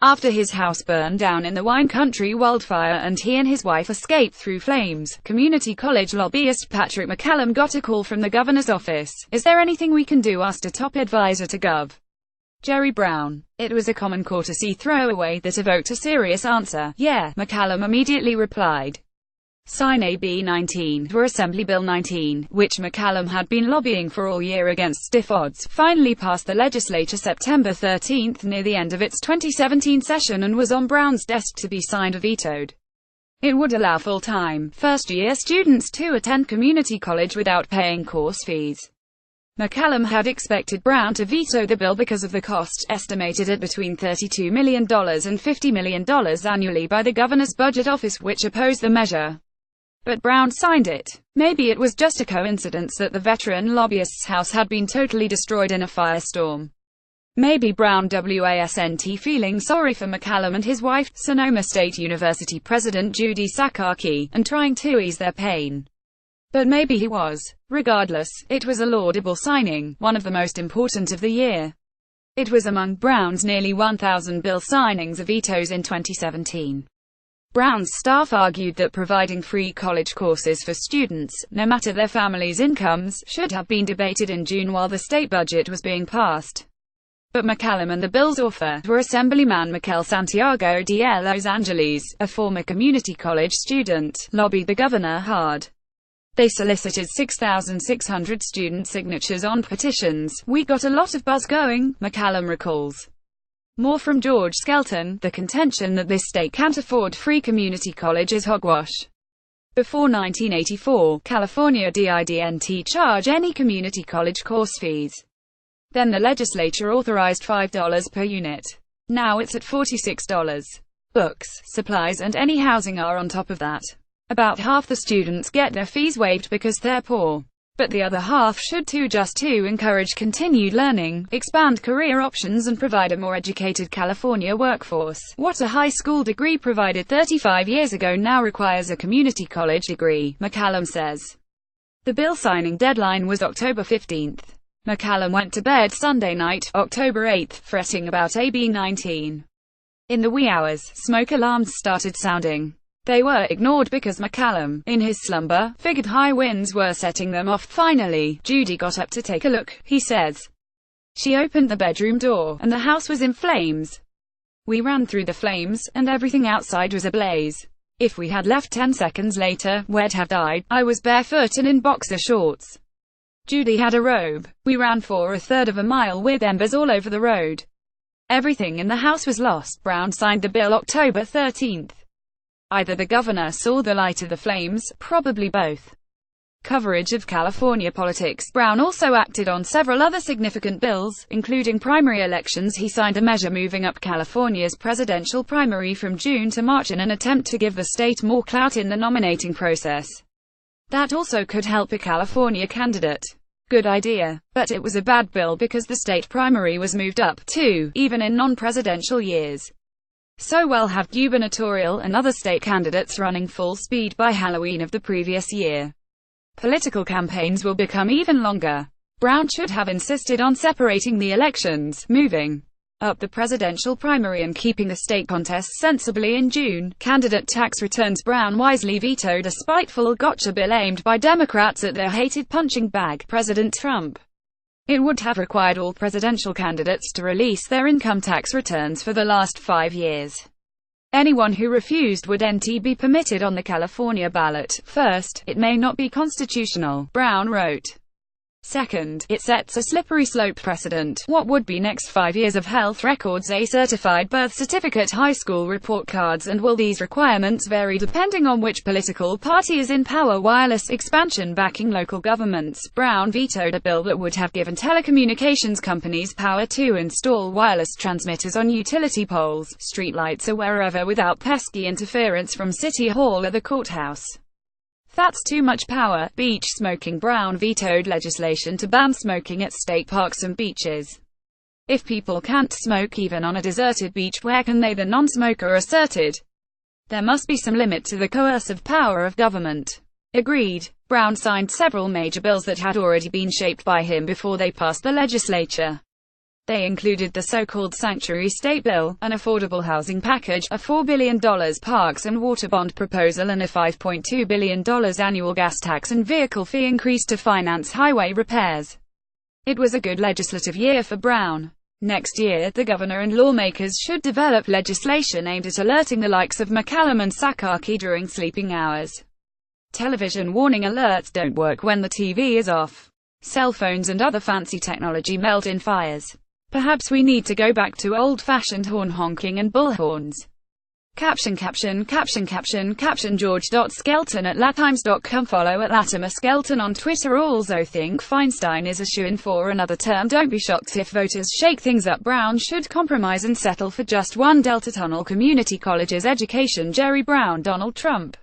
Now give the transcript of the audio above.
After his house burned down in the wine country wildfire and he and his wife escaped through flames, community college lobbyist Patrick McCallum got a call from the governor's office. "Is there anything we can do?" asked a top advisor to Gov. Jerry Brown. It was a common courtesy throwaway that evoked a serious answer. "Yeah," McCallum immediately replied. Sign AB 19, or Assembly Bill 19, which McCallum had been lobbying for all year against stiff odds, finally passed the legislature September 13 near the end of its 2017 session and was on Brown's desk to be signed or vetoed. It would allow full-time, first-year students to attend community college without paying course fees. McCallum had expected Brown to veto the bill because of the cost, estimated at between $32 million and $50 million annually by the governor's budget office, which opposed the measure. But Brown signed it. Maybe it was just a coincidence that the veteran lobbyist's house had been totally destroyed in a firestorm. Maybe Brown wasn't feeling sorry for McCallum and his wife, Sonoma State University President Judy Sakaki, and trying to ease their pain. But maybe he was. Regardless, it was a laudable signing, one of the most important of the year. It was among Brown's nearly 1,000 bill signings or vetoes in 2017. Brown's staff argued that providing free college courses for students, no matter their families' incomes, should have been debated in June while the state budget was being passed. But McCallum and the bill's author, were Assemblyman Mikel Santiago de Los Angeles, a former community college student, lobbied the governor hard. They solicited 6,600 student signatures on petitions. "We got a lot of buzz going," McCallum recalls. More from George Skelton: "The contention that this state can't afford free community college is hogwash. Before 1984, California didn't charge any community college course fees. Then the legislature authorized $5 per unit. Now it's at $46. Books, supplies and any housing are on top of that. About half the students get their fees waived because they're poor. But the other half should too, just to encourage continued learning, expand career options and provide a more educated California workforce. What a high school degree provided 35 years ago now requires a community college degree," McCallum says. The bill signing deadline was October 15. McCallum went to bed Sunday night, October 8, fretting about AB 19. In the wee hours, smoke alarms started sounding. They were ignored because McCallum, in his slumber, figured high winds were setting them off. "Finally, Judy got up to take a look," he says. "She opened the bedroom door, and the house was in flames. We ran through the flames, and everything outside was ablaze. If we had left 10 seconds later, we'd have died. I was barefoot and in boxer shorts. Judy had a robe. We ran for a third of a mile with embers all over the road. Everything in the house was lost." Brown signed the bill October 13. Either the governor saw the light of the flames, probably both. Coverage of California politics. Brown also acted on several other significant bills, including primary elections. He signed a measure moving up California's presidential primary from June to March in an attempt to give the state more clout in the nominating process. That also could help a California candidate. Good idea. But it was a bad bill because the state primary was moved up, too, even in non-presidential years. So we'll have gubernatorial and other state candidates running full speed by Halloween of the previous year. Political campaigns will become even longer. Brown should have insisted on separating the elections, moving up the presidential primary and keeping the state contests sensibly in June. Candidate tax returns. Brown wisely vetoed a spiteful gotcha bill aimed by Democrats at their hated punching bag, President Trump. It would have required all presidential candidates to release their income tax returns for the last 5 years. Anyone who refused wouldn't be permitted on the California ballot. First, it may not be constitutional, Brown wrote. Second, it sets a slippery slope precedent. What would be next? 5 years of health records, a certified birth certificate, high school report cards, and will these requirements vary depending on which political party is in power? Wireless expansion backing local governments. Brown vetoed a bill that would have given telecommunications companies power to install wireless transmitters on utility poles, streetlights or wherever without pesky interference from City Hall or the courthouse. That's too much power. Beach smoking. Brown vetoed legislation to ban smoking at state parks and beaches. If people can't smoke even on a deserted beach, where can they? The non-smoker asserted. There must be some limit to the coercive power of government. Agreed. Brown signed several major bills that had already been shaped by him before they passed the legislature. They included the so-called Sanctuary State Bill, an affordable housing package, a $4 billion parks and water bond proposal, and a $5.2 billion annual gas tax and vehicle fee increase to finance highway repairs. It was a good legislative year for Brown. Next year, the governor and lawmakers should develop legislation aimed at alerting the likes of McCallum and Sakaki during sleeping hours. Television warning alerts don't work when the TV is off. Cell phones and other fancy technology melt in fires. Perhaps we need to go back to old-fashioned horn honking and bullhorns. Caption George.Skelton@latimes.com. Follow at Latimer Skelton on Twitter. Also think Feinstein is a shoo-in for another term. Don't be shocked if voters shake things up. Brown should compromise and settle for just one Delta Tunnel Community College's education. Jerry Brown. Donald Trump.